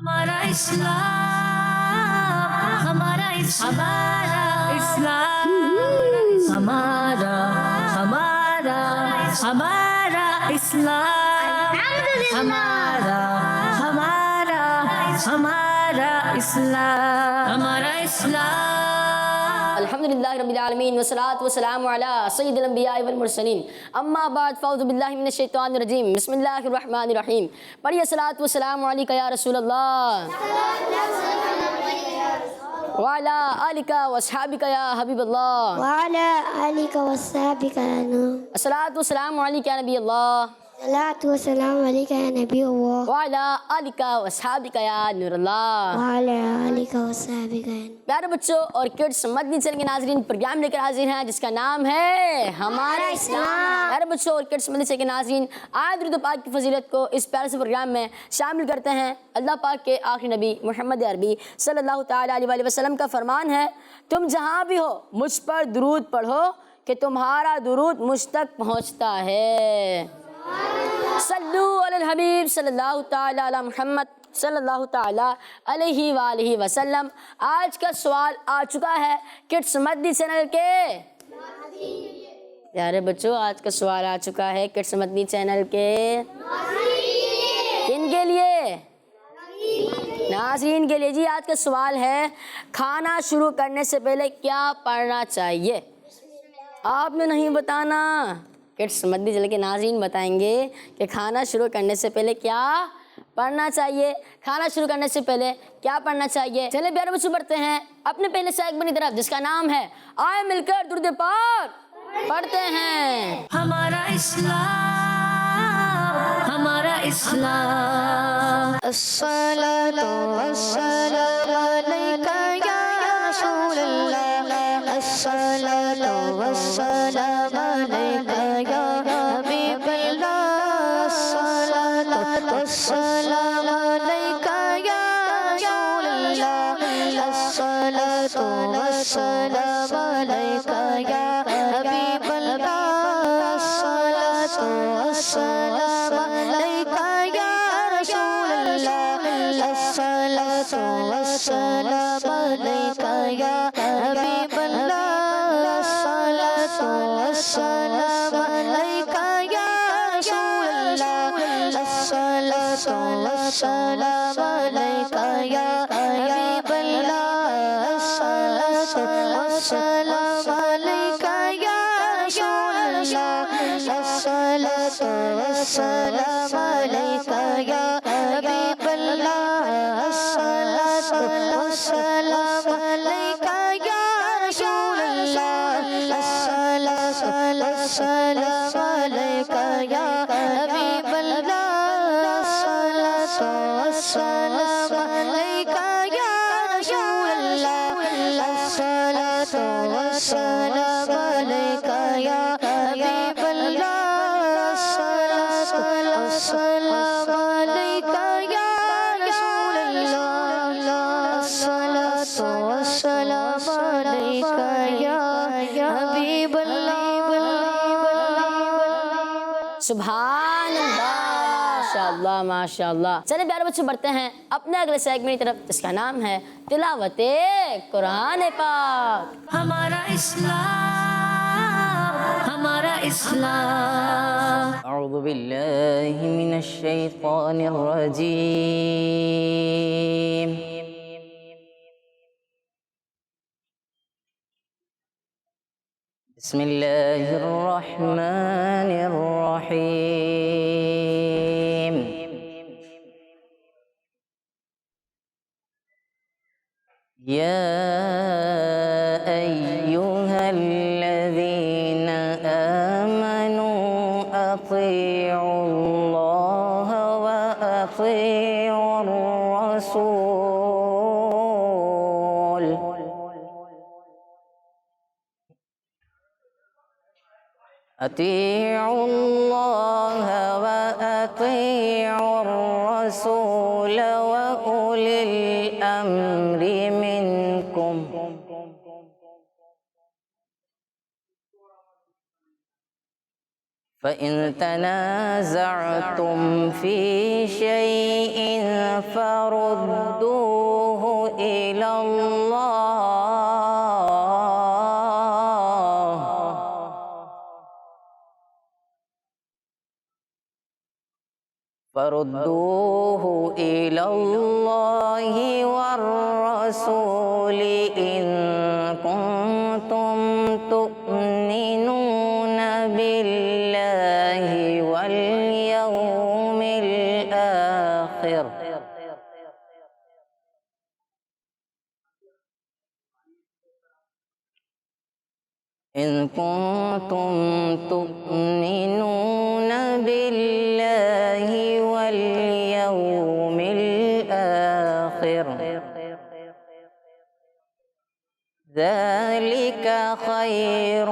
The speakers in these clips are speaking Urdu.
ہمارا اسلام، ہمارا اسلام، ہمارا ہمارا اسلام، ہمارا اسلام، ہمارا اسلام۔ الحمدللہ رب العالمین والصلاة والسلام علی سید الانبیاء والمرسلین، اما بعد فاعوذ باللہ من الشیطان الرجیم، بسم اللہ الرحمن الرحیم۔ پڑھیے الصلاۃ والسلام علیک یا رسول اللہ وعلی آلک واصحابک یا حبیب اللہ وعلى آلك وصحبك يا نور الصلاۃ والسلام علیک یا نبی اللہ الصلاة والسلام عليك يا نبي الله وعلی آلک واصحابک یا نور اللہ۔ وعلى آلك وصحبك يا نور۔ پیارے بچوں اور کڈس مدنی چینل کے ناظرین، پروگرام لے کر حاضر ہیں جس کا نام ہے ہمارا اسلام۔ پیارے بچوں اور کڈس مدنی چینل کے ناظرین، آج درود پاک کی فضیلت کو اس پیارے سے پروگرام میں شامل کرتے ہیں۔ اللہ پاک کے آخری نبی محمد عربی صلی اللہ تعالیٰ علیہ وسلم کا فرمان ہے، تم جہاں بھی ہو مجھ پر درود پڑھو کہ تمہارا درود مجھ تک پہنچتا ہے۔ صلو علی الحبیب صلی اللہ تعالیٰ علی محمد صلی اللہ تعالیٰ علیہ وآلہ وسلم۔ آج کا سوال آ چکا ہے کڈس مدنی چینل کے پیارے بچوں، آج کا سوال آ چکا ہے کڈس مدنی چینل کے کن کے لیے؟ ناظرین کے لیے۔ جی آج کا سوال ہے، کھانا شروع کرنے سے پہلے کیا پڑھنا چاہیے؟ آپ نے نہیں بتانا، کڈس مدنی چینل کے ناظرین بتائیں گے کہ کھانا شروع کرنے سے پہلے کیا پڑھنا چاہیے۔ کھانا شروع کرنے سے پہلے کیا پڑھنا چاہیے؟ چلے پیارے بچوں بڑھتے ہیں اپنے پہلے سیگمنٹ کی طرف جس کا نام ہے آئے مل کر درود پاک پڑھتے ہیں۔ ہمارا اسلام، ہمارا اسلام۔ الصلاة والسلام عليك يا رسول الله، الصلاة والسلام عليك يا حبيب الله، الصلاة والسلام عليك يا رسول الله، الصلاة والسلام عليك يا حبيب الله، الصلاة والسلام عليك يا رسول الله، الصلاة والسلام عليك يا حبيب الله، الصلاة والسلام عليك يا رسول الله، الصلاة والسلام عليك يا حبيب الله، الصلاة والسلام عليك يا رسول الله، الصلاة والسلام عليك يا حبيب الله، الصلاة والسلام عليك يا رسول الله، الصلاة والسلام عليك يا حبيب الله، الصلاة والسلام عليك يا رسول الله، الصلاة والسلام عليك يا حبيب الله، الصلاة والسلام عليك يا رسول الله، الصلاة والسلام عليك يا حبيب الله۔ سبحان اللہ، ماشاءاللہ ماشاءاللہ۔ چلے پیارے بچوں بڑھتے ہیں اپنے اگلے سیگمنٹ کی طرف جس کا نام ہے تلاوت قرآن پاک۔ ہمارا اسلام، ہمارا اسلام۔ أعوذ بالله من الشيطان الرجيم بسم الله الرحمن الرحيم يا أيها الذين آمنوا أطيعوا الله وأطيعوا الرسول أطيعوا الله وأطيعوا الرسول وأولي الأمر منكم فإن تنازعتم في شيء فردوه إلى الله والرسول إن كنتم تؤمنون بالله واليوم الآخر إن كنتم تؤمنون بالله واليوم الآخر ذلك خير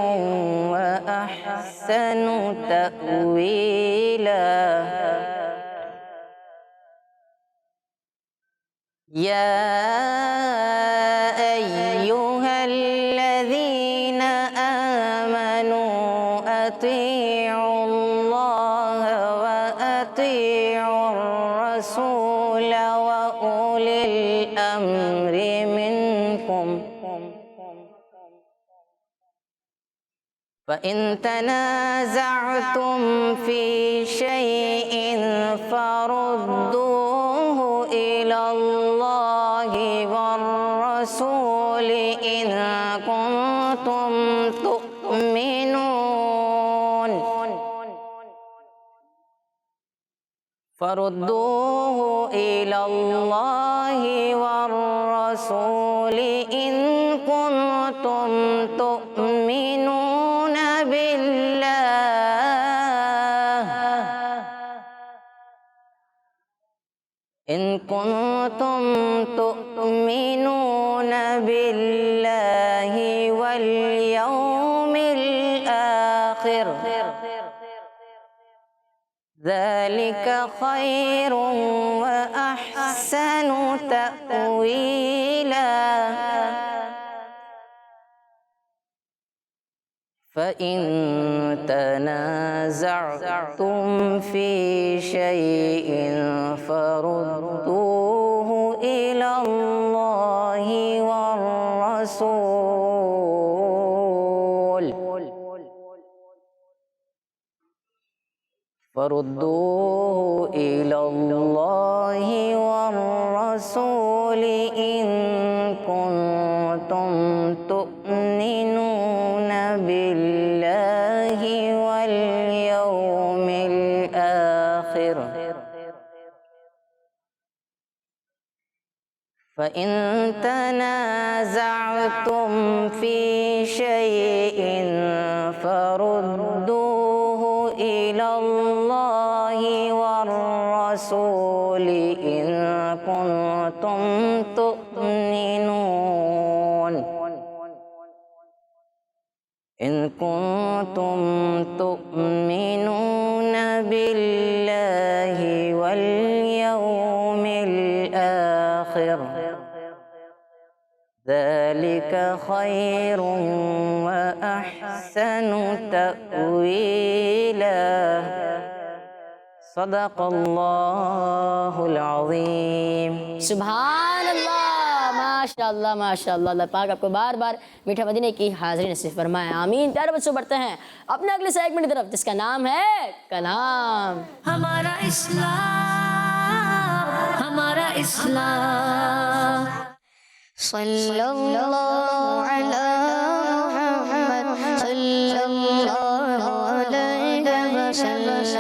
وأحسن تأويلا يا أيها الذين آمنوا أطيعوا الله وأطيعوا الرسول وأولي الأمر منكم فإن تنازعتم في شيء فردوه إلى الله والرسول إن كنتم تؤمنون فردوه إلى الله والرسول إن كنتم تؤمنون بالله إن كنتم تؤمنون بالله واليوم الآخر ذلك خير وأحسن تأويلا فإن تنازعتم في شيء فردوه إلى الله والرسول فردوه إلى الله والرسول إن كنتم تؤمنون بالله واليوم الآخر فإن تنازعتم في شيء فردوه إلى الله والرسول إن كنتم تؤمنون بالله واليوم الآخر ذلك خير وأحسن تأويلا صدق الله العظيم سبحان اللہ ماشاءاللہ ماشاءاللہ اللہ پاک آپ کو بار بار میٹھا مدینے کی حاضری نصیب فرمائے آمین پیارے بچوں بڑھتے ہیں اپنے اگلے سیگمنٹ کی طرف جس کا نام ہے کلام ہمارا اسلام صلی اللہ علی محمد صلی اللہ علیہ وسلم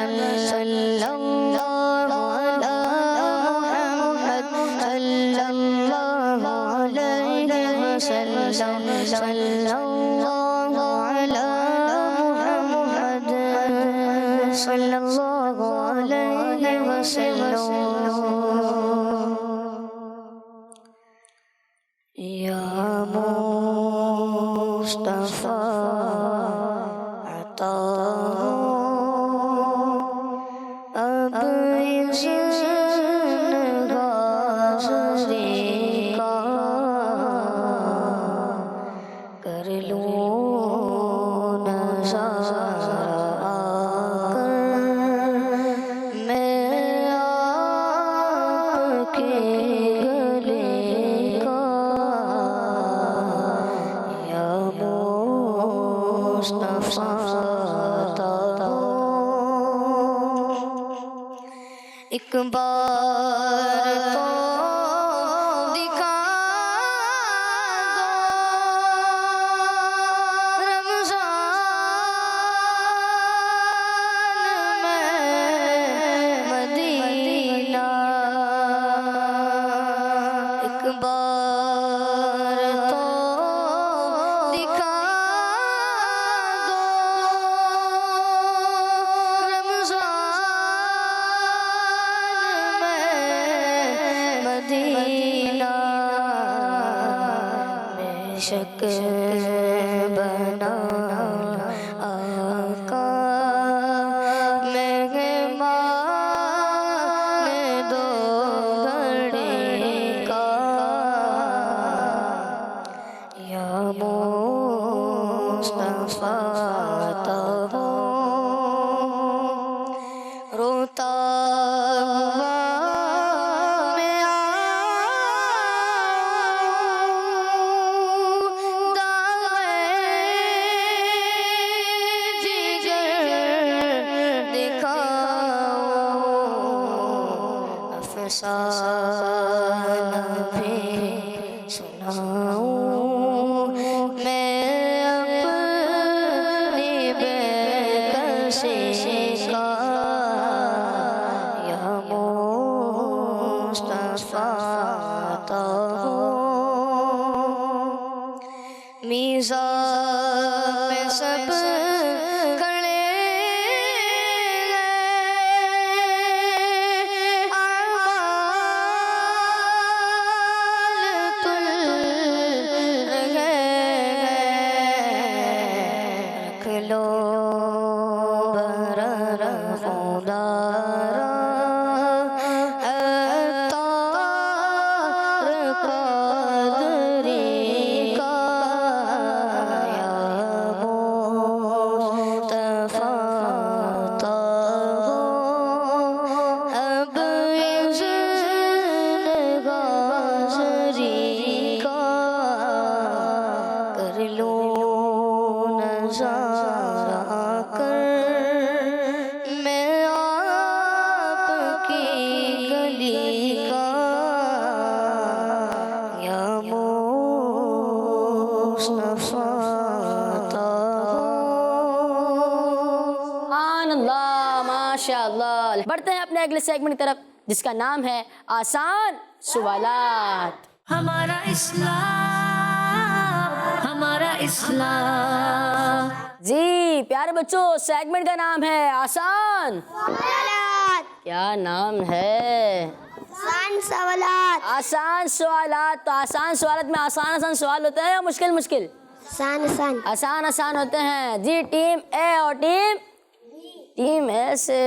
صلی اللہ علی محمد صلی اللہ علیہ وسلم صلی اللہ علی محمد صلی اللہ علیہ وسلم یا مصطفیٰ عطا اب اس نگاہی کا کر لوں نظارہ ایک بار تو دکھا دو رمضان میں مدینہ، ایک بار تو دکھا دو رمضان میں مدینہ، بے شک بنا آقا مہمان دو گھڑی کا، یا مصطفیٰ تب روتا ہوا میں آؤں، داغ جگر دکھاؤں، افسانہ بھی سناؤں میں اپنی بے کسی کا، یا مصطفیٰ تب میزان پہ سب کھڑے ہیں، اعمال تل رہے ہیں، رکھ لو برر خودارا عطار قادری کا، یا مصطفیٰ تب اب اذن غازری کا، کر لوں نظارہ کر میں آپ کی گلی کا، یا مصطفیٰ تب۔ سبحان اللہ، ماشاء اللہ۔ بڑھتے ہیں اپنے اگلے سیگمنٹ کی طرف جس کا نام ہے آسان سوالات۔ ہمارا اسلام، ہمارا اسلام، جی پیارے بچوں، سیگمنٹ کا نام ہے آسان کیا نام ہے؟ آسان سوالات، آسان سوالات۔ تو آسان سوالات میں آسان سوال ہوتے ہیں یا مشکل مشکل؟ آسان ہوتے ہیں۔ جی ٹیم اے اور ٹیم اے سے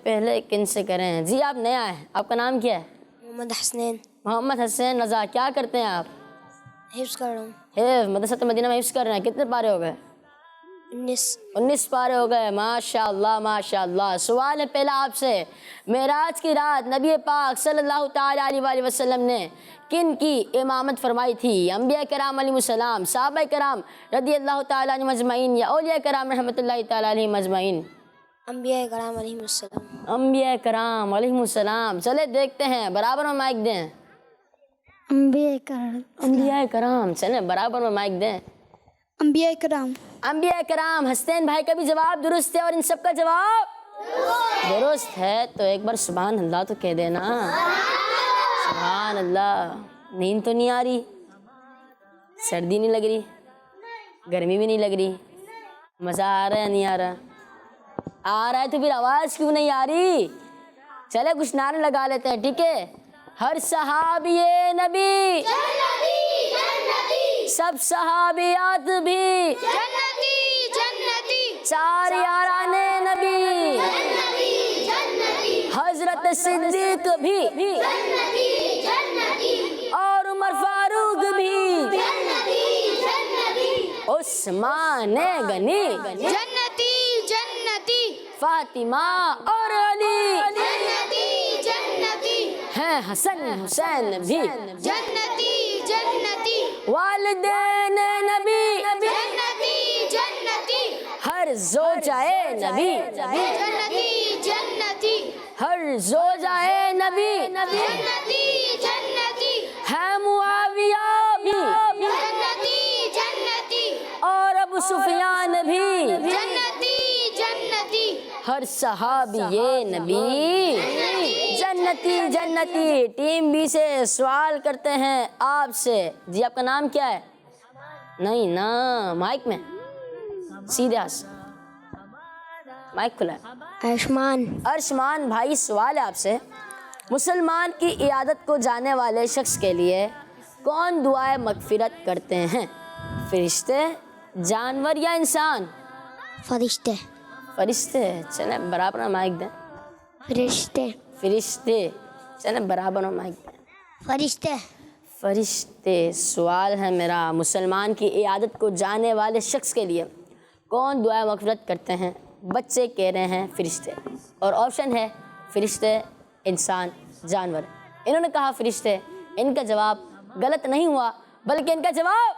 پہلے کن سے کریں؟ جی آپ نیا ہیں، آپ کا نام کیا ہے؟ محمد حسنین، محمد حسین رضا۔ کیا کرتے ہیں آپ؟ حفظ کر رہا ہوں، حفظ، مدرسۃ مدینہ میں حفظ کر رہے ہیں۔ کتنے پارے ہو گئے؟ 19 پارے ہو گئے، ماشاء اللہ ماشاء اللہ۔ سوال ہے پہلا آپ سے، معراج کی رات نبی پاک صلی اللہ تعالیٰ علیہ وآلہ وسلم نے کن کی امامت فرمائی تھی؟ انبیاء کرام علیہ السلام، صحابہ کرام رضی اللہ تعالیٰ عنہم اجمعین، یا اولیاء کرام رحمۃ اللہ تعالیٰ علیہم اجمعین؟ انبیاء کرام علیہ السلام۔ انبیاء کرام علیہ السلام۔ چلے دیکھتے ہیں، برابر میں مائک دیں۔ انبیاء کرام، چلیں برابر میں مائک دیں۔ انبیاء کرام۔ انبیاء کرام۔ حسین بھائی کا بھی جواب درست ہے اور ان سب کا جواب درست ہے، تو ایک بار سبحان اللہ تو کہہ دینا۔ سبحان اللہ۔ نیند تو نہیں آ رہی، سردی نہیں لگ رہی، گرمی بھی نہیں لگ رہی، مزہ آ رہا ہے یا نہیں آ رہا؟ آ رہا ہے تو پھر آواز کیوں نہیں آ رہی؟ چلے کچھ نعرے لگا لیتے ہیں، ٹھیک ہے؟ ہر صحابی نبی سب صحابیات بھی چار یاران نبی، حضرت صدیق بھی اور عمر فاروق بھی، عثمان غنی فاطمہ اور علی ہیں، حسن حسین بھی والدین نبی، ہر زوجہ نبی ہر زوجہ نبی جنتی جنتی ہے معاویہ بھی جنتی جنتی اور ابو سفیان بھی جنتی جنتی ہر صحابی نبی جنتی جنتی۔ ٹیم بی سے سوال کرتے ہیں آپ سے، جی آپ کا نام کیا ہے؟ نہیں نا، مائک میں سیدھے ہاتھ، مائک کھلا ہے۔ عثمان ارشمان بھائی سوال ہے آپ سے، مسلمان کی عیادت کو جانے والے شخص کے لیے کون دعائے مغفرت کرتے ہیں؟ فرشتے، جانور یا انسان؟ فرشتے فرشتے، چلیں برابر مائک دیں۔ فرشتے فرشتے، چلیں برابر مائک دیں۔ فرشتے فرشتے۔ سوال ہے میرا، مسلمان کی عیادت کو جانے والے شخص کے لیے کون دعائے مغفرت کرتے ہیں؟ بچے کہہ رہے ہیں فرشتے، اور آپشن ہے فرشتے، انسان، جانور۔ انہوں نے کہا فرشتے، ان کا جواب غلط نہیں ہوا بلکہ ان کا جواب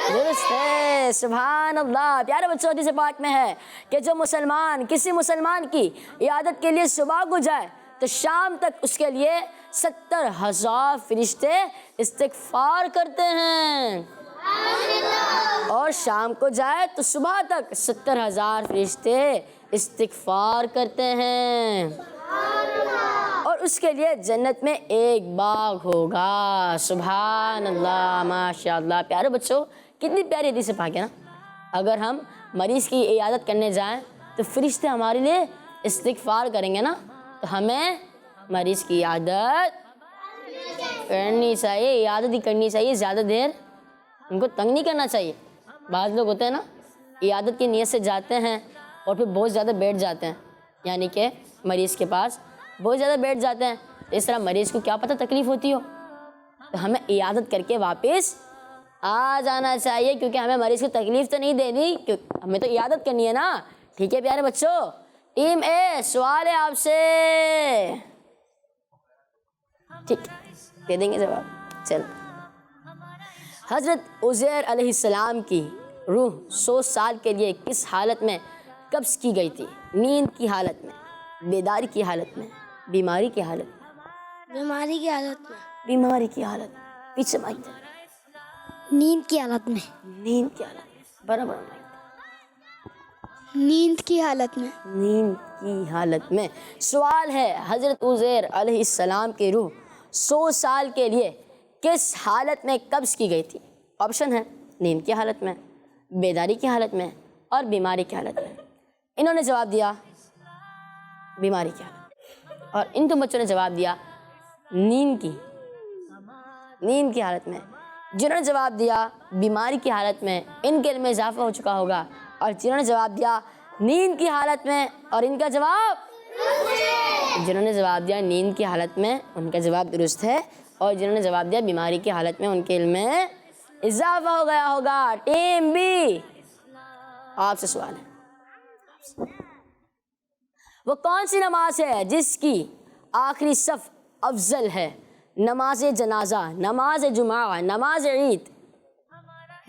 درست ہے۔ سبحان اللہ۔ پیارے بچوں، حدیث پاک میں ہے کہ جو مسلمان کسی مسلمان کی عیادت کے لیے صبح کو جائے تو شام تک اس کے لیے 70,000 فرشتے استغفار کرتے ہیں، اور شام کو جائے تو صبح تک 70,000 فرشتے استغفار کرتے ہیں، اور اس کے لیے جنت میں ایک باغ ہوگا۔ سبحان اللہ، ماشاء اللہ۔ پیارے بچوں، کتنی پیاری حدیث پاک ہے نا۔ اگر ہم مریض کی عیادت کرنے جائیں تو فرشتے ہمارے لیے استغفار کریں گے نا، تو ہمیں مریض کی عیادت کرنی چاہیے، عیادت ہی کرنی چاہیے، زیادہ دیر ان کو تنگ نہیں کرنا چاہیے۔ بعض لوگ ہوتے ہیں نا، عیادت کی نیت سے جاتے ہیں اور پھر بہت زیادہ بیٹھ جاتے ہیں، یعنی کہ مریض کے پاس بہت زیادہ بیٹھ جاتے ہیں، اس طرح مریض کو کیا پتہ تکلیف ہوتی ہو، تو ہمیں عیادت کر کے واپس آ جانا چاہیے، کیونکہ ہمیں مریض کو تکلیف تو نہیں دینی، ہمیں تو عیادت کرنی ہے نا۔ ٹھیک ہے پیارے بچوں، ٹیم اے سوال ہے آپ سے، ٹھیک دے دیں گے جواب۔ چل، حضرت عزیر علیہ السلام کی روح 100 سال کے لیے کس حالت میں قبض کی گئی تھی؟ نیند کی حالت میں، بیداری کی حالت میں، بیماری کی حالت میں؟ بیماری کی حالت میں، بیماری کی حالت میں، پیچھے مائک دیں۔ نیند کی حالت میں، نیند کی حالت میں، برابر مائک دیں۔ نیند کی حالت میں، نیند کی حالت میں۔ سوال ہے، حضرت عزیر علیہ السلام کی روح 100 سال کے لیے کس حالت میں قبض کی گئی تھی؟ آپشن ہے نیند کی حالت میں، بیداری کی حالت میں، اور بیماری کی حالت میں۔ انہوں نے جواب دیا بیماری کی حالت میں، اور ان دو بچوں نے جواب دیا نیند کی حالت میں۔ جنہوں نے جواب دیا بیماری کی حالت میں، ان کے علم میں اضافہ ہو چکا ہوگا، اور جنہوں نے جواب دیا نیند کی حالت میں، اور ان کا جواب، جنہوں نے جواب دیا نیند کی حالت میں ان کا جواب درست ہے، اور جنہوں نے جواب دیا بیماری کی حالت میں ان کے علم میں اضافہ ہو گیا ہوگا۔ ٹیم بی، آپ سے سوال ہے، وہ کون سی نماز ہے جس کی آخری صف افضل ہے؟ نماز جنازہ، نماز جمعہ، نماز عید؟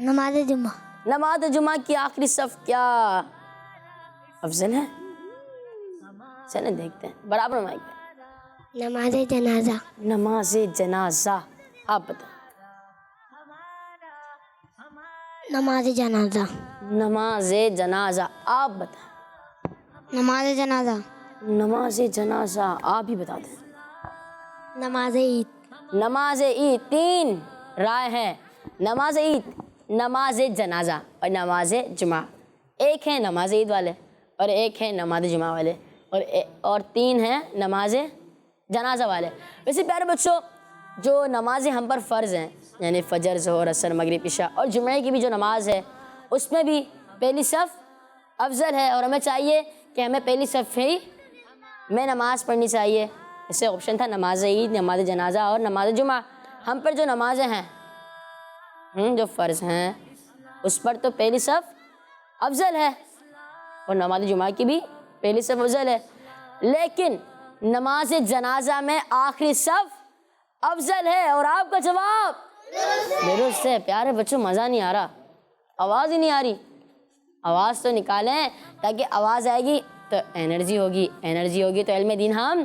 نماز جمعہ، نماز جمعہ کی آخری صف کیا افضل ہے؟ چلیں دیکھتے ہیں، برابر مائک پہ۔ نماز جنازہ، نماز جنازہ، آپ بتائیں۔ نماز جنازہ، نماز جنازہ، آپ بتائیں۔ نماز جنازہ، نماز جنازہ، آپ بھی بتا دیں۔ نماز عید، نماز عید، 3 رائے ہے، نماز عید، نماز جنازہ اور نماز جمعہ۔ ایک ہے نماز عید والے اور ایک ہے نماز جمعہ والے، اور 3 ہیں نماز جنازہ والے۔ ویسے پیارے بچوں، جو نمازیں ہم پر فرض ہیں، یعنی فجر، ظہر، عصر، مغرب، عشاء، اور جمعہ کی بھی جو نماز ہے اس میں بھی پہلی صف افضل ہے، اور ہمیں چاہیے کہ ہمیں پہلی صف ہی میں نماز پڑھنی چاہیے۔ اس سے آپشن تھا نماز عید، نماز جنازہ اور نماز جمعہ۔ ہم پر جو نمازیں ہیں جو فرض ہیں اس پر تو پہلی صف افضل ہے، اور نماز جمعہ کی بھی پہلی صف افضل ہے، لیکن نماز جنازہ میں آخری صف افضل ہے، اور آپ کا جواب درست ہے۔ پیارے بچوں، مزہ نہیں آ رہا، آواز ہی نہیں آ رہی، آواز تو نکالیں، تاکہ آواز آئے گی تو انرجی ہوگی، انرجی ہوگی تو علم دین ہم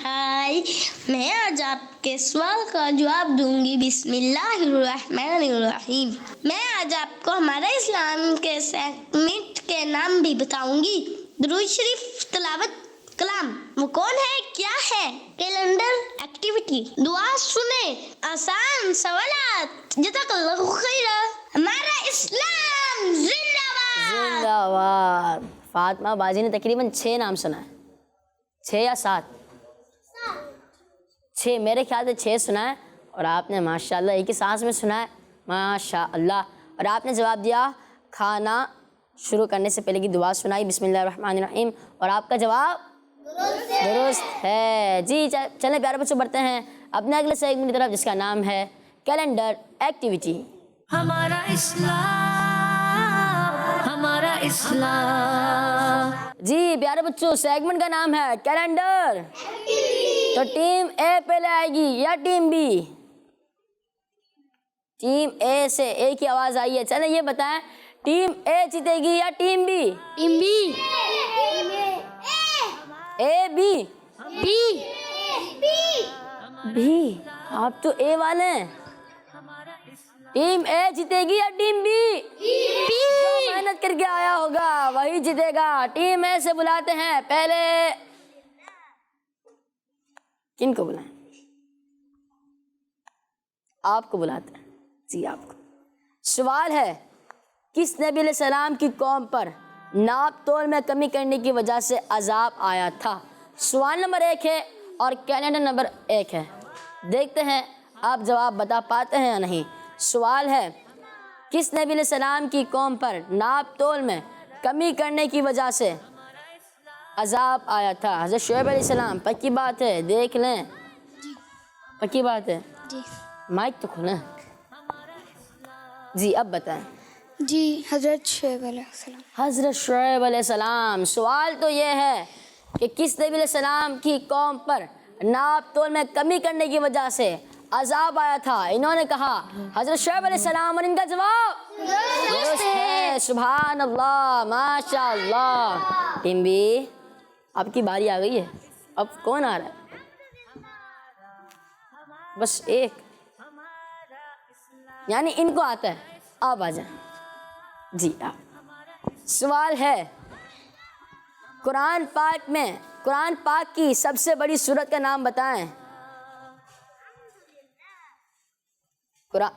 بھائی، میں آج آپ کے سوال کا جواب دوں گی۔ بسم اللہ الرحمن الرحیم۔ میں آج آپ کو ہمارے اسلام کے سیگمنٹ کے نام بھی بتاؤں گی۔ درود شریف، تلاوت، کلام۔ وہ کون ہے، کیا ہے؟ Calendar, activity. دعا سنیں، آسان سوالات۔ جزاک اللہ خیر۔ ہمارا اسلام زندہ باد۔ زندہ باد۔ فاطمہ بازی نے تقریباً 6 نام سنا ہے، 6 یا 7؟ 6، میرے خیال سے 6 سنا ہے، اور آپ نے ماشاءاللہ ایک ہی سانس میں سنا ہے، ماشاءاللہ۔ اور آپ نے جواب دیا، کھانا شروع کرنے سے پہلے کی دعا سنائی، بسم اللہ الرحمن الرحیم، اور آپ کا جواب درست ہے۔ جی چلیں پیارے بچوں، بڑھتے ہیں اپنے اگلے سیگمنٹ کی طرف، جس کا نام ہے کیلنڈر ایکٹیویٹی۔ ہمارا اسلام، ہمارا اسلام۔ جی پیارے بچوں، سیگمنٹ کا نام ہے کیلنڈر۔ تو ٹیم اے پہلے آئے گی یا ٹیم بی؟ ٹیم اے سے ایک ہی آواز آئی ہے، چلیں یہ بتائیں، ٹیم اے جیتے گی یا team B? Team B. A B? B. B? آپ تو اے والے ہیں۔ ٹیم اے جیتے گی یا ٹیم بی؟ جو محنت کر کے آیا ہوگا وہی جیتے گا۔ ٹیم اے سے بلاتے ہیں پہلے، کن کو بلائیں؟ آپ کو بلاتے ہیں، جی آپ کو۔ سوال ہے، کس نبی علیہ السلام کی قوم پر ناپ تول میں کمی کرنے کی وجہ سے عذاب آیا تھا؟ سوال نمبر 1 ہے اور کیلنڈر نمبر 1 ہے۔ دیکھتے ہیں آپ جواب بتا پاتے ہیں یا نہیں۔ سوال ہے، کس نبی علیہ السلام کی قوم پر ناپ تول میں کمی کرنے کی وجہ سے عذاب آیا تھا؟ حضرت شعیب علیہ السلام۔ پکی بات ہے، دیکھ لیں، پکی بات ہے، مائک تو کھولیں۔ جی اب بتائیں۔ جی حضرت شعیب علیہ السلام۔ حضرت شعیب علیہ السلام۔ سوال تو یہ ہے کہ کس نبی علیہ السلام کی قوم پر ناپ تول میں کمی کرنے کی وجہ سے عذاب آیا تھا؟ انہوں نے کہا حضرت شعیب علیہ السلام، اور ان کا جواب درست ہے۔ سبحان اللہ، ماشاء اللہ۔ ٹیم بی، آپ کی باری آ گئی ہے، اب کون آ رہا ہے؟ بس ایک، یعنی ان کو آتا ہے، آپ آ جائیں۔ جی آپ۔ سوال ہے، قرآن پاک کی سب سے بڑی سورت کا نام بتائیں۔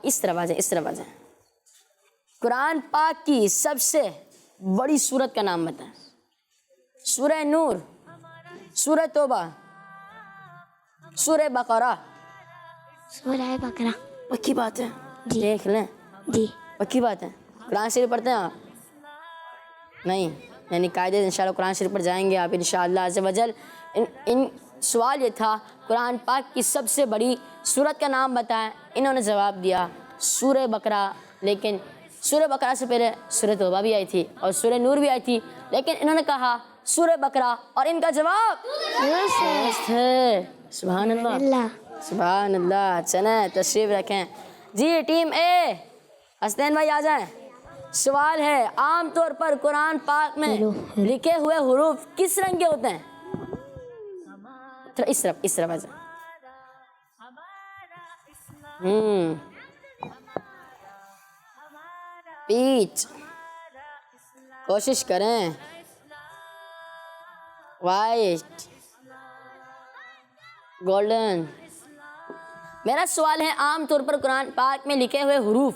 اس طرف آ جائیں، قرآن پاک کی سب سے بڑی سورت کا نام بتائیں۔ سورہ نور، سورہ توبہ، سورہ بقرہ؟ سورہ بقرہ۔ پکی بات ہے، دیکھ لیں، جی پکی بات ہے۔ قرآن شریف پڑھتے ہیں آپ؟ نہیں، یعنی قاعدے سے انشاءاللہ قرآن شریف پر جائیں گے آپ انشاءاللہ عز و جل۔ ان سوال یہ تھا، قرآن پاک کی سب سے بڑی سورت کا نام بتائیں۔ انہوں نے جواب دیا سورہ بقرہ، لیکن سورہ بقرہ سے پہلے سورہ توبہ بھی آئی تھی اور سورہ نور بھی آئی تھی، لیکن انہوں نے کہا سورہ بقرہ، اور ان کا جواب درست ہے۔ سبحان اللہ، سبحان اللہ۔ چلیں تشریف رکھیں۔ جی ٹیم اے، حسنین بھائی آ جائیں۔ سوال ہے، عام طور پر قرآن پاک میں لکھے ہوئے حروف کس رنگ کے ہوتے ہیں؟ اس طرف آ جائیں۔ پیچ، کوشش کریں، وائٹ، گولڈن۔ میرا سوال ہے، عام طور پر قرآن پاک میں لکھے ہوئے حروف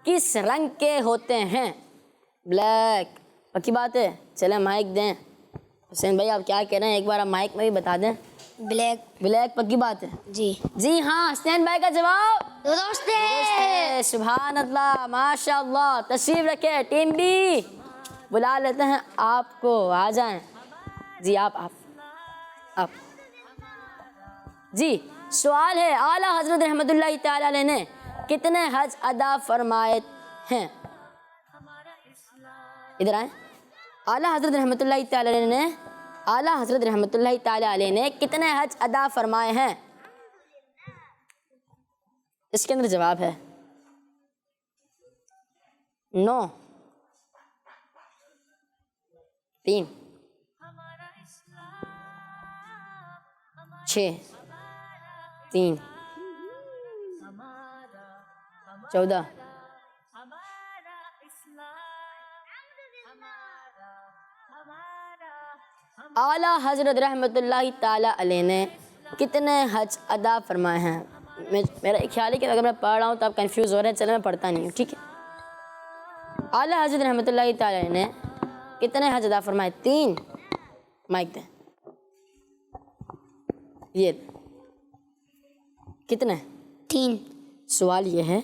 کس رنگ کے ہوتے ہیں؟ بلیک، پکی بات ہے۔ چلیں مائک دیں، حسین بھائی آپ کیا کہہ رہے ہیں، ایک بار آپ مائک میں بھی بتا دیں۔ بلیک پکی بات ہے۔ جی ہاں، حسین بھائی کا جواب درست ہے۔ سبحان اللہ، ماشاء اللہ۔ تشریف رکھے ٹیم بی، بلا لیتے ہیں آپ کو، آ جائیں۔ جی آپ جی سوال ہے، اعلیٰ حضرت رحمۃ اللہ تعالی علیہ نے کتنے حج ادا فرمائے ہیں؟ ادھر آئیں۔ اعلیٰ حضرت رحمۃ اللہ تعالی علیہ نے کتنے حج ادا فرمائے ہیں؟ اس کے اندر جواب ہے 9، 3، 6 3 14 اعلیٰ حضرت رحمتہ تعالیٰ علیہ نے کتنے حج ادا فرمائے ہیں؟ میرا خیال ہے کہ اگر میں پڑھ رہا ہوں تو آپ کنفیوز ہو رہے ہیں، چلے میں پڑھتا نہیں ہوں، ٹھیک ہے۔ اعلیٰ حضرت رحمتہ اللہ تعالیٰ علیہ نے کتنے حج ادا فرمائے؟ 3۔ مائک دیں، یہ کتنے؟ 3۔ سوال یہ ہے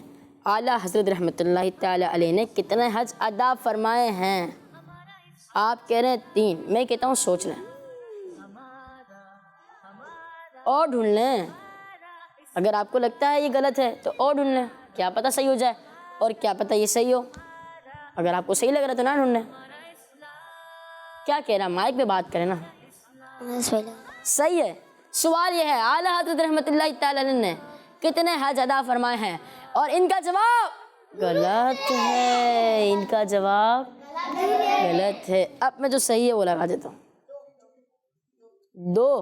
اعلیٰ حضرت رحمتہ اللہ تعالیٰ علیہ نے کتنے حج ادا فرمائے ہیں؟ آپ کہہ رہے ہیں 3، میں کہتا ہوں سوچ لیں اور ڈھونڈ لیں۔ اگر آپ کو لگتا ہے یہ غلط ہے تو اور ڈھونڈ لیں، کیا پتہ صحیح ہو جائے اور کیا پتہ یہ صحیح ہو۔ اگر آپ کو صحیح لگ رہا ہے تو نہ ڈھونڈ لیں۔ کیا کہہ رہا، مائک پہ بات کریں نا۔ صحیح ہے۔ سوال یہ ہے اعلیٰ حضرت رحمتہ اللہ تعالیٰ علیہ نے کتنے حج ادا فرمائے ہیں، اور ان کا جواب غلط ہے۔ ان کا جواب غلط ہے۔ اب میں جو صحیح ہے وہ لگا دیتا ہوں، 2۔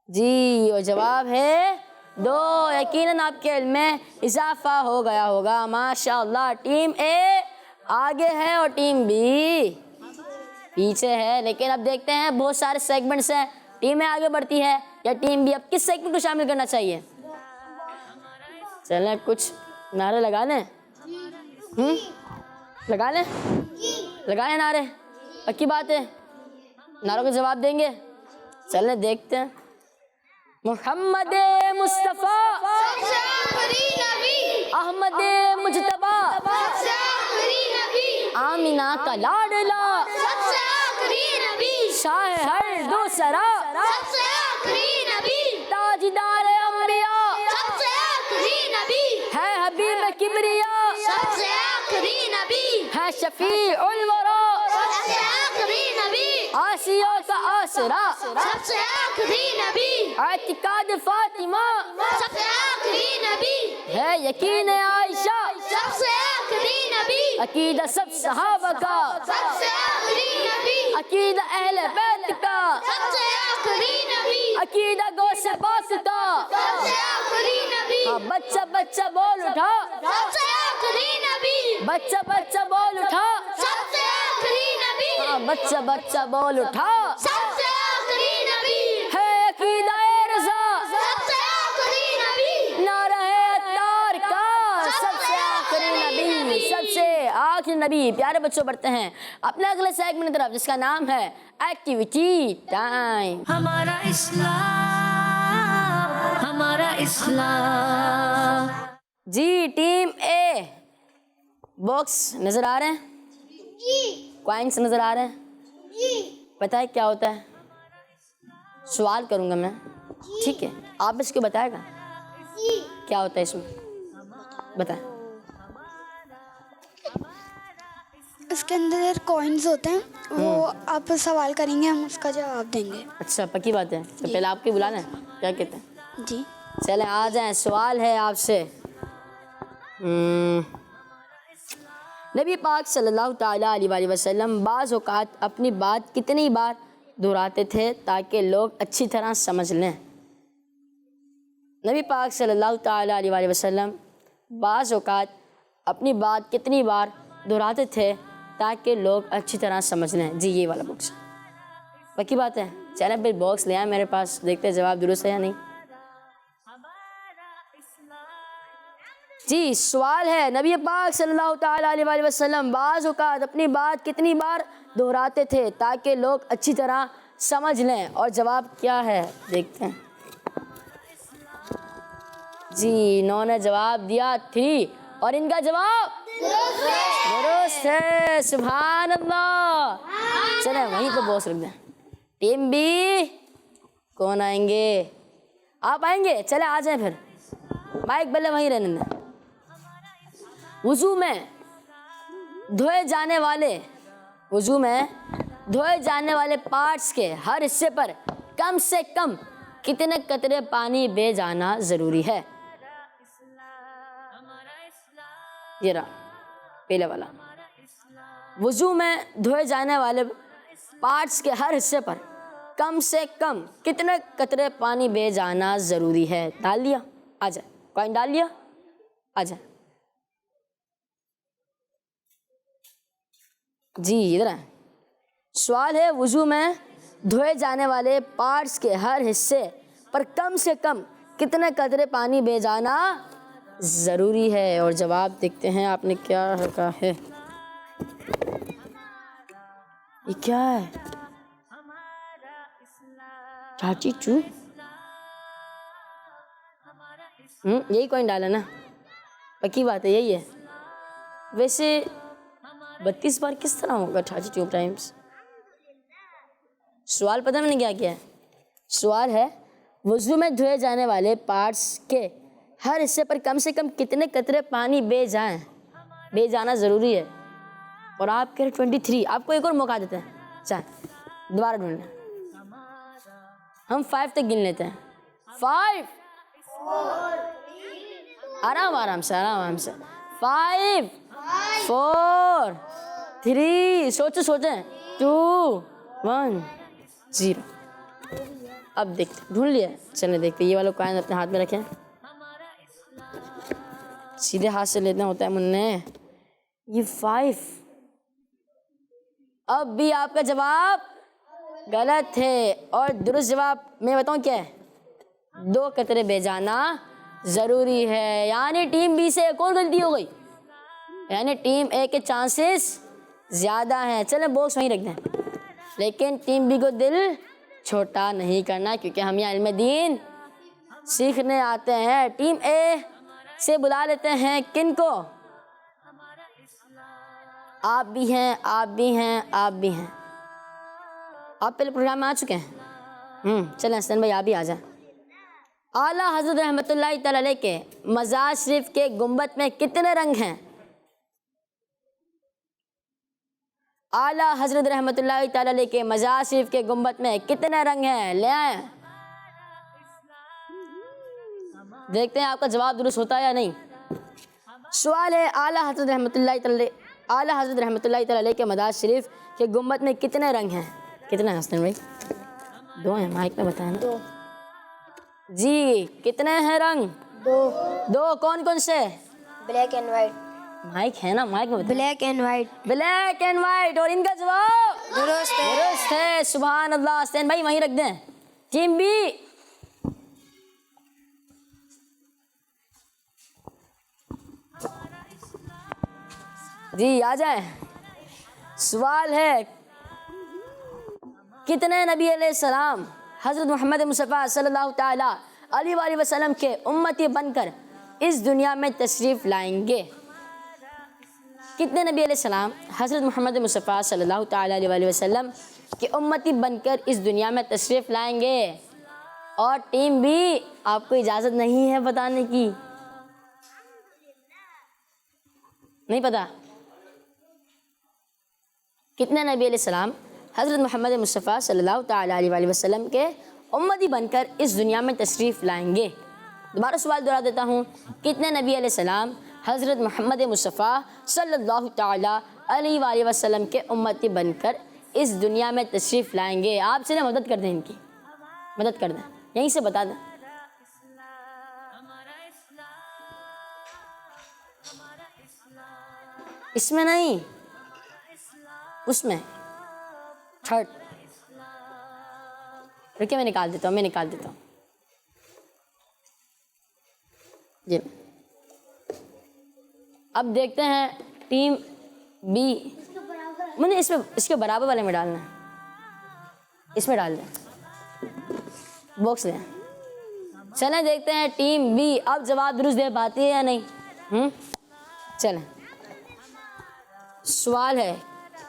جی، اور جواب ہے 2۔ یقیناً آپ کے علم میں اضافہ ہو گیا ہوگا، ماشاءاللہ۔ ٹیم اے آگے ہے اور ٹیم بی پیچھے ہے، لیکن اب دیکھتے ہیں بہت سارے سیگمنٹس ہیں، ٹیم اے آگے بڑھتی ہے یا ٹیم بی؟ اب کس سیگمنٹ کو شامل کرنا چاہیے؟ چلیں کچھ نعرے لگا لیں، لگا لیں، لگائیں نعرے، پکی بات ہے، نعروں کا جواب دیں گے۔ چلیں دیکھتے ہیں۔ محمد مصطفیٰ احمد مجتبیٰ آمینہ کا لاڈلا شاہ ہر دوسرا تاجدار انبیاء ہے حبیب کبریا ہے شفیع الورا آسیوں کا آسرا اعتقاد فاطمہ ہے یقین عائشہ عقیدہ سب صحابہ کا عقیدہ اہل بیت کا عقیدہ غوث پاک کا۔ ہاں بچہ بچہ بول اٹھا، بچہ بچہ بول اٹھا، ہاں بچہ بچہ بول اٹھا، ہے عقیدہ رضا نعرہ اتار کا سب سے آخری نبی، سب سے آخری نبی۔ پیارے بچوں بڑھتے ہیں اپنے اگلے سیگمنٹ کی طرف، جس کا نام ہے ایکٹیویٹی ٹائم۔ ہمارا اسلام، ہمارا اسلام۔ جی ٹیم اے، باکس نظر آ رہے ہیں؟ کوائنس نظر آ رہے ہیں؟ پتہ ہے کیا ہوتا ہے؟ سوال کروں گا میں، ٹھیک ہے، آپ اس کو بتائے گا کیا ہوتا ہے اس میں، بتائیں۔ اس کے اندر کوئنز ہوتے ہیں، وہ آپ سوال کریں گے، ہم اس کا جواب دیں گے۔ اچھا پکی بات ہے، تو پہلے آپ کی بلانا ہے، کیا کہتے ہیں؟ جی چلیں آ جائیں، سوال ہے آپ سے۔ نبی پاک صلی اللہ تعالیٰ علیہ وآلہ وسلم بعض اوقات اپنی بات کتنی بار دہراتے تھے تاکہ لوگ اچھی طرح سمجھ لیں؟ نبی پاک صلی اللہ تعالیٰ علیہ وآلہ وسلم بعض اوقات اپنی بات کتنی بار دہراتے تھے تاکہ لوگ اچھی طرح سمجھ لیں؟ جی یہ والا باکس پکی بات ہے۔ چلیں پھر باکس لے آئیں میرے پاس، دیکھتے ہیں جواب درست ہے یا نہیں۔ جی سوال ہے نبی پاک صلی اللہ تعالیٰ علیہ وآلہ وسلم بعض اوقات اپنی بات کتنی بار دہراتے تھے تاکہ لوگ اچھی طرح سمجھ لیں، اور جواب کیا ہے دیکھتے ہیں۔ جی انہوں نے جواب دیا 3، اور ان کا جواب درست ہے، سبحان اللہ۔ چلیں وہیں پہ باکس رکھ دیں۔ ٹیم بی کون آئیں گے؟ آپ آئیں گے؟ چلے آ جائیں، پھر مائک بلے وہیں رہنے دیں۔ وضو میں دھوئے جانے والے پارٹس کے ہر حصے پر کم سے کم کتنے قطرے پانی بہہ جانا ضروری ہے؟ یہ رہا پہلے والا، وضو میں دھوئے جانے والے پارٹس کے ہر حصے پر کم سے کم کتنے قطرے پانی بے جانا ضروری ہے؟ ڈال دیا؟ آ جائے، کوئن ڈال دیا؟ آ جائے جی، ادھر ہے۔ سوال ہے وضو میں دھوئے جانے والے پارٹس کے ہر حصے پر کم سے کم کتنے قطرے پانی بے جانا ضروری ہے؟ اور جواب دیکھتے ہیں آپ نے کیا رکھا ہے۔ یہ کیا ہے؟ چاچی چو یہی کوئن ڈالا نا، پکی بات ہے، یہی ہے۔ ویسے 32 بار کس طرح ہوگا 32 ٹائمز؟ سوال پتہ میں نے کیا کیا ہے؟ سوال ہے وضو میں دھوئے جانے والے پارٹس کے ہر حصے پر کم سے کم کتنے قطرے پانی بے جانا ضروری ہے؟ اور آپ کہہ رہے 23۔ آپ کو ایک اور موقع دیتے ہیں، چاہے دوبارہ ڈھونڈنا، ہم 5 تک گن لیتے ہیں۔ 5، آرام سے 5 4 3، سوچیں 2 1 0۔ اب دیکھتے، ڈھونڈ لیا؟ چلیں دیکھتے، یہ والا کوئن اپنے ہاتھ میں رکھیں، سیدھے ہاتھ سے لینا ہوتا ہے مننے۔ یہ 5، اب بھی آپ کا جواب غلط ہے، اور درست جواب میں بتاؤں کیا ہے؟ 2 قطرے بے جانا ضروری ہے، یعنی ٹیم بی سے ایک اور غلطی ہو گئی، یعنی ٹیم اے کے چانسز زیادہ ہیں۔ چلیں باکس وہیں رکھ دیں، لیکن ٹیم بی کو دل چھوٹا نہیں کرنا، کیونکہ ہم یہاں علم دین سیکھنے آتے ہیں۔ ٹیم اے سے بلا لیتے ہیں کن کو؟ آپ بھی ہیں، آپ بھی ہیں، آپ بھی ہیں۔ آپ پہلے پروگرام میں آ چکے ہیں؟ چلیں حسن بھائی آپ بھی آ جائیں۔ اعلیٰ حضرت رحمۃ اللہ تعالی علیہ کے مزار شریف کے گنبد میں کتنے رنگ ہیں؟ اعلیٰ حضرت رحمۃ اللہ تعالی علیہ کے مزار شریف کے گنبد میں کتنے رنگ ہیں؟ لے آئیں، دیکھتے ہیں آپ کا جواب درست ہوتا ہے یا نہیں۔ سوال ہے اعلیٰ حضرت رحمۃ اللہ تعالی علیہ کے مزار شریف کے گنبد میں کتنے رنگ ہیں؟ کتنے ہیں حسن بھائی؟ 2 ہیں، مائک میں بتائیں نا جی، کتنے ہیں رنگ؟ 2 کون کون سے؟ بلیک اینڈ وائٹ، مائک ہے نا، مائک میں بتائیں۔ Black and white black and white, اور ان کا جواب درست ہے، سبحان اللہ۔ حسین بھائی وہیں رکھ دیں۔ ٹیم بی، جی آ جائیں۔ سوال ہے کتنے نبی علیہ السلام حضرت محمد مصطفیٰ صلی اللہ تعالیٰ علیہ وآلہ وسلم کے امتی بن کر اس دنیا میں تشریف لائیں گے؟ کتنے نبی علیہ السلام حضرت محمد مصطفیٰ صلی اللہ تعالیٰ علیہ وآلہ وسلم کے امتی بن کر اس دنیا میں تشریف لائیں گے؟ اور ٹیم بی، آپ کو اجازت نہیں ہے بتانے کی، نہیں پتا کتنے نبی علیہ السلام حضرت محمد مصطفیٰ صلی اللہ تعالیٰ علیہ وآلہ وسلم کے امتی بن کر اس دنیا میں تشریف لائیں گے؟ دوبارہ سوال دہرا دیتا ہوں، کتنے نبی علیہ السلام حضرت محمد مصطفیٰ صلی اللہ تعالیٰ علیہ وآلہ وسلم کے امتی بن کر اس دنیا میں تشریف لائیں گے؟ آپ سے مدد کر دیں، ان کی مدد کر دیں، یہیں سے بتا دیں۔ اس میں نہیں، اس میں 3rd، رکھے میں نکال دیتا ہوں، جی۔ اب دیکھتے ہیں ٹیم بی، میں نے اس کے برابر والے میں ڈالنا ہے، اس میں ڈال دیں، باکس دیں۔ چلیں دیکھتے ہیں ٹیم بی اب جواب درست دے پاتی ہے یا نہیں۔ چلیں، سوال ہے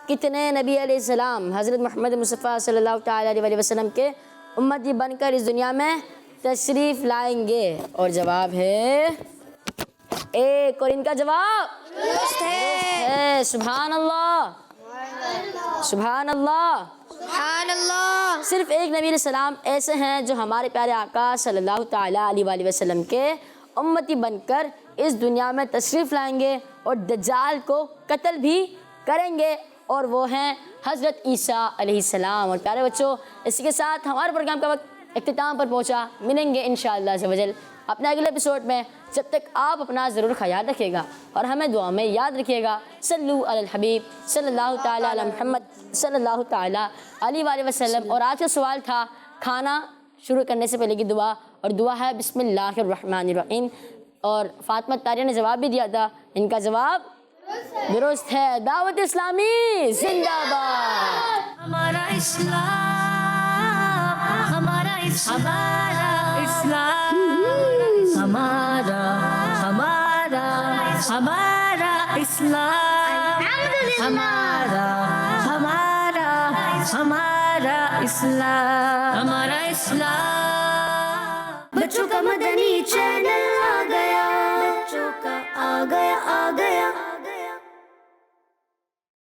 کتنے نبی علیہ السلام حضرت محمد مصطفیٰ صلی اللہ تعالیٰ علیہ وسلم کے امتی بن کر اس دنیا میں تشریف لائیں گے؟ اور جواب ہے 1، اور ان کا جواب درست ہے۔ سبحان اللہ، سبحان اللہ، سبحان اللہ۔ صرف ایک نبی علیہ السلام ایسے ہیں جو ہمارے پیارے آقا صلی اللہ تعالیٰ علیہ وآلہ وسلم کے امتی بن کر اس دنیا میں تشریف لائیں گے اور دجال کو قتل بھی کریں گے، اور وہ ہیں حضرت عیسیٰ علیہ السلام۔ اور پیارے بچوں، اسی کے ساتھ ہمارے پروگرام کا وقت اختتام پر پہنچا۔ ملیں گے انشاءاللہ عز و جل اپنے اگلے ایپیسوڈ میں، جب تک آپ اپنا ضرور خیال رکھیے گا اور ہمیں دعا میں یاد رکھیے گا۔ صلو علی الحبیب صلی اللہ تعالیٰ علی محمد صلی اللہ تعالیٰ علیہ وآلہ وسلم۔ اور آج کا سوال تھا کھانا شروع کرنے سے پہلے کی دعا، اور دعا ہے بسم اللہ الرحمن الرحیم۔ اور فاطمہ طاہرہ نے جواب بھی دیا تھا، ان کا جواب درست ہے۔ دعوت اسلامی زندہ باد۔ ہمارا اسلام، ہمارا اسلام، ہمارا ہمارا ہمارا اسلام، ہمارا ہمارا ہمارا اسلام، ہمارا اسلام۔ بچوں کا مدنی چینل آ گیا، بچوں کا آ گیا